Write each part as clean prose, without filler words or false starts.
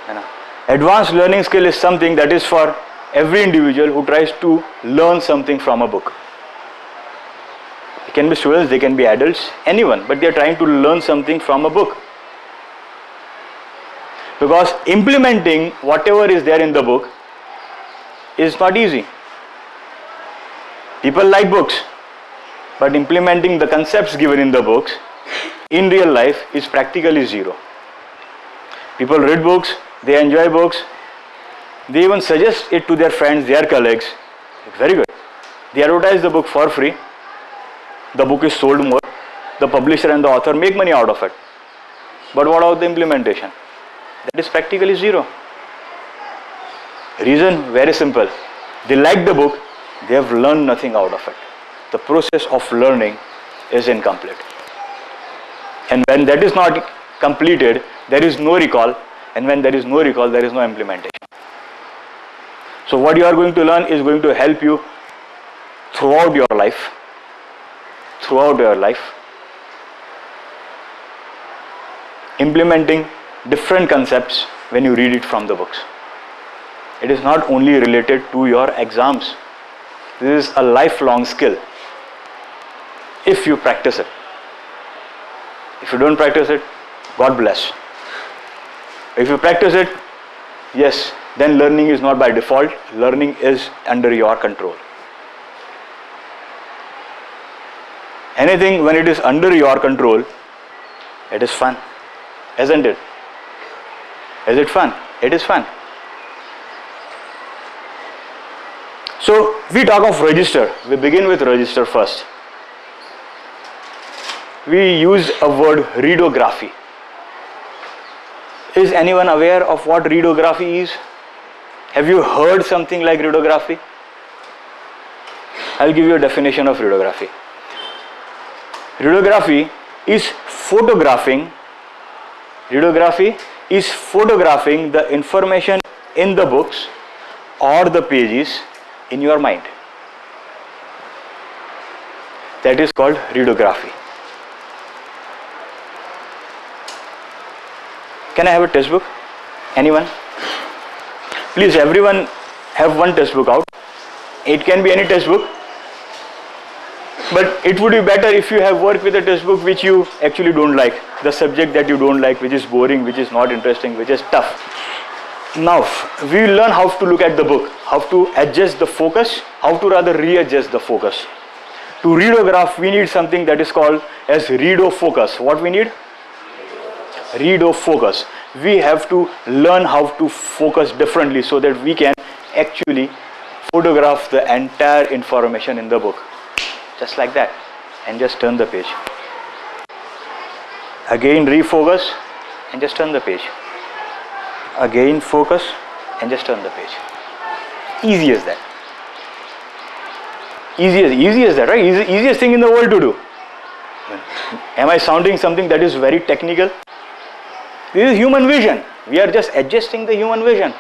है ना. Advanced learning skill is something that is for every individual who tries to learn something from a book. They can be students, they can be adults, anyone, but they are trying to learn something from a book. Because implementing whatever is there in the book is not easy. People like books, but implementing the concepts given in the books in real life is practically zero. People read books, they enjoy books, they even suggest it to their friends, their colleagues. It's very good. They advertise the book for free. The book is sold more. The publisher and the author make money out of it. But what about the implementation? That is practically zero. Reason very simple. They like the book, they have learned nothing out of it. The process of learning is incomplete. And when that is not completed, there is no recall. And when there is no recall, there is no implementation. So what you are going to learn is going to help you throughout your life. Throughout your life. Implementing different concepts when you read it from the books. It is not only related to your exams. This is a lifelong skill if you practice it. If you don't practice it, God bless. If you practice it, yes, then learning is not by default. Learning is under your control. Anything when it is under your control, it is fun, isn't it? Is it fun? It is fun. So we talk of register. We begin with register first. We use a word readography. Is anyone aware of what readography is? Have you heard something like readography? I'll give you a definition of readography. Readography is photographing. Readography is photographing the information in the books or the pages in your mind. That is called readography. Can I have a textbook? Anyone? Please, everyone have one textbook out. It can be any textbook. But it would be better if you have worked with a textbook which you actually don't like. The subject that you don't like, which is boring, which is not interesting, which is tough. Now, we will learn how to look at the book, how to adjust the focus, how to rather readjust the focus. To readograph, we need something that is called as readofocus. What we need? Readofocus. We have to learn how to focus differently so that we can actually photograph the entire information in the book. Just like that. And just turn the page. Again refocus and just turn the page. Again focus and just turn the page. Easy as that. Easy as that, right? Easiest thing in the world to do. Am I sounding something that is very technical? This is human vision. We are just adjusting the human vision.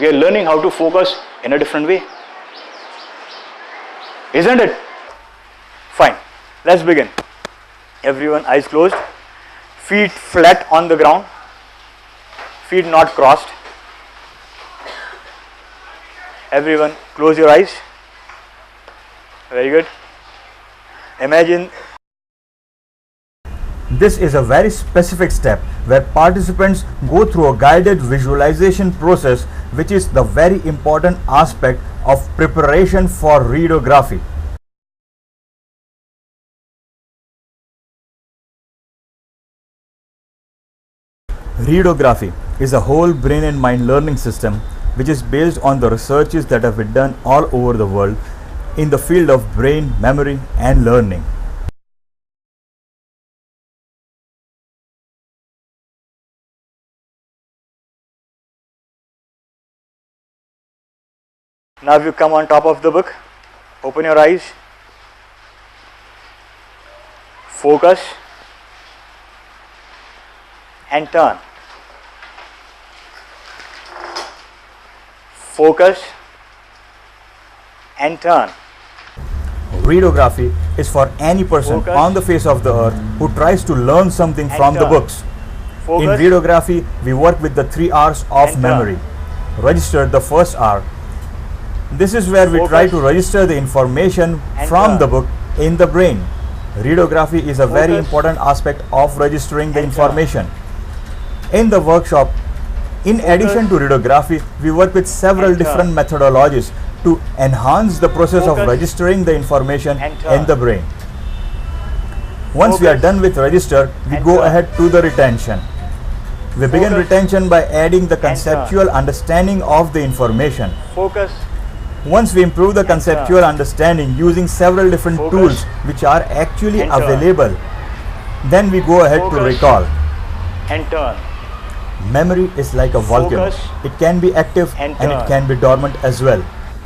We are learning how to focus in a different way. Isn't it? Fine. Let's begin. Everyone, eyes closed. Feet flat on the ground. Feet not crossed. Everyone, close your eyes. Very good. Imagine. This is a very specific step where participants go through a guided visualization process, which is the very important aspect of preparation for readography. Readography is a whole brain and mind learning system which is based on the researches that have been done all over the world in the field of brain, memory and learning. Now you come on top of the book, open your eyes, focus and turn. Focus and turn. Readography is for any person on the face of the earth who tries to learn something from the books. In Focus. readography, we work with the 3 R's of Enter. memory. Register, the first R. This is where we try to Focus. register the information Enter. from the book in the brain. Readography is a very Focus. important aspect of registering the Enter. information. In the workshop, in Focus. addition to readography, we work with several Enter. different methodologies to enhance the process of Focus. registering the information Enter. in the brain. Once we are Focus. done with register, we go Enter. ahead to the retention. We begin Focus. retention by adding the Enter. conceptual understanding of the information. Focus. Once we improve the conceptual understanding using several different Focus. tools which are actually Enter. available, then we go ahead to Focus. recall. And turn. Memory is like a volcano. Focus. It can be active And and it turn. can be dormant as well.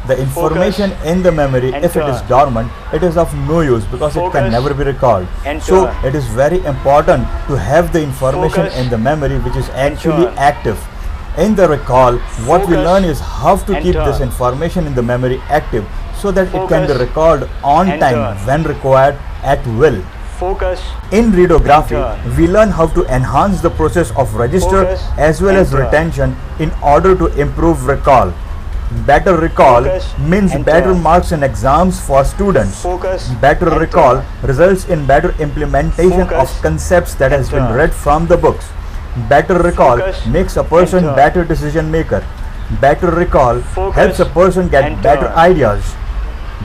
The information in the memory, And if it is turn. dormant, it is of no use because it can Focus. never be recalled. And So turn. it is very important to have the information Focus. in the memory which is actually turn. active. In the recall, what we Focus. learn is how to And keep this turn. information in the memory active so that it can be Focus. recalled on And time turn. when required at will. Focus. In readography, And turn. we learn how to enhance the process of register Focus as well and as turn. retention in order to improve recall. Better recall Focus means and better turn. marks in exams for students. Focus. Better and recall turn. results in better implementation Focus of concepts that and has been turn. read from the books. Better recall Focus makes a person turn. better decision maker. Better recall Focus helps a person get and better turn. ideas.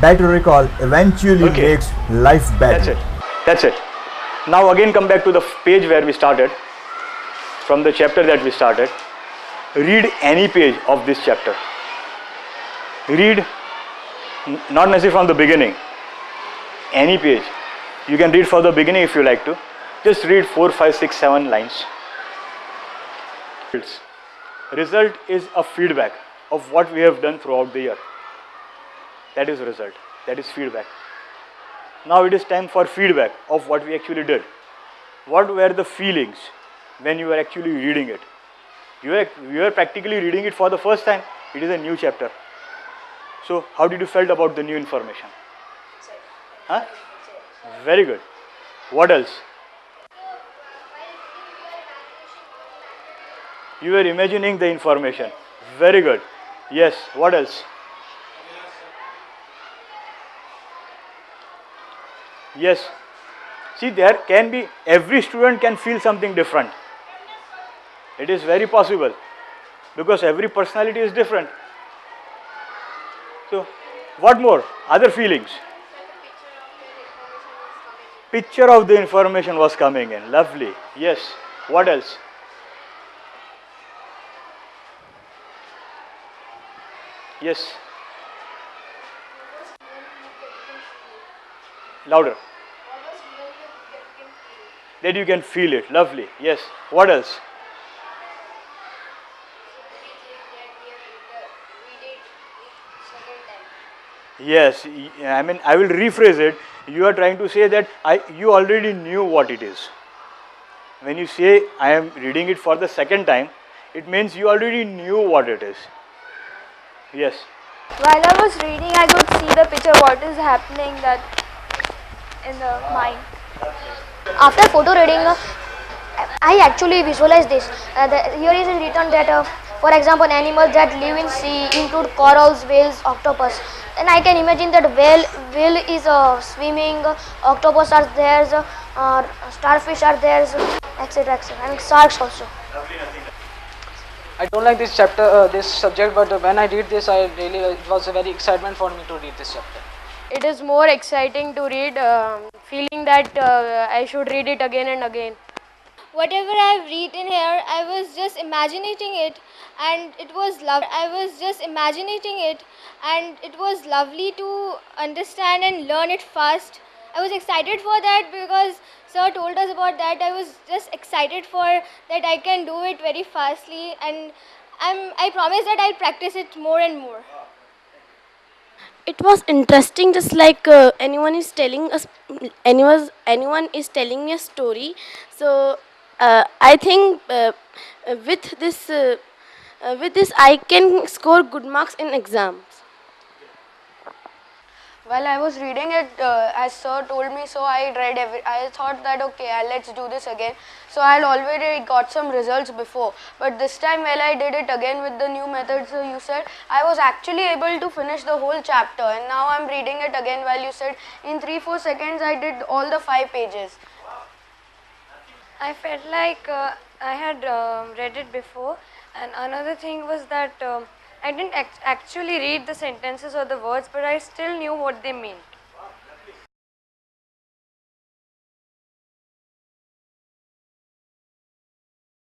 Better recall eventually Okay. makes life better. That's it. That's it. Now again come back to the page where we started, from the chapter that we started. Read any page of this chapter. Read not necessarily from the beginning, any page. You can read from the beginning if you like to. Just read 4, 5, 6, 7 lines. Result is a feedback of what we have done throughout the year. That is result. That is feedback. Now it is time for feedback of what we actually did. What were the feelings when you were actually reading it? You were practically reading it for the first time. It is a new chapter. So how did you felt about the new information? Huh? Very good. What else? You were imagining the information. Very good. Yes. What else? Yes. See, there can be, every student can feel something different. It is very possible because every personality is different. So, what more? Other feelings? Picture of the information was coming in. Lovely. Yes. What else? Yes. Louder. That you can feel it. Lovely. Yes. What else? Yes. I mean, I will rephrase it. You are trying to say that you already knew what it is. When you say I am reading it for the second time, it means you already knew what it is. Yes. While I was reading, I could see the picture what is happening that in the mind. After photo reading, I actually visualize this. Here is written that, for example, animals that live in sea include corals, whales, octopus. And I can imagine that whale is swimming, octopus are there, starfish are there, etc. etc. and sharks also. I don't like this chapter, this subject, but when I read this, it was a very excitement for me to read this chapter. It is more exciting to read, feeling that I should read it again and again. Whatever I've written here, I was just imagining it, and it was lovely to understand and learn it fast. I was excited for that because sir told us about that. I was just excited for that I can do it very fastly, and I promise that I'll practice it more and more. It was interesting, just like anyone is telling me a story. So I think with this I can score good marks in exams. While I was reading it, as sir told me, so I read I thought that okay, let's do this again. So I had already got some results before, but this time while I did it again with the new methods you said, I was actually able to finish the whole chapter. And now I'm reading it again while you said in 3-4 seconds I did all the 5 pages. I felt like I had read it before, and another thing was that I didn't actually read the sentences or the words, but I still knew what they meant.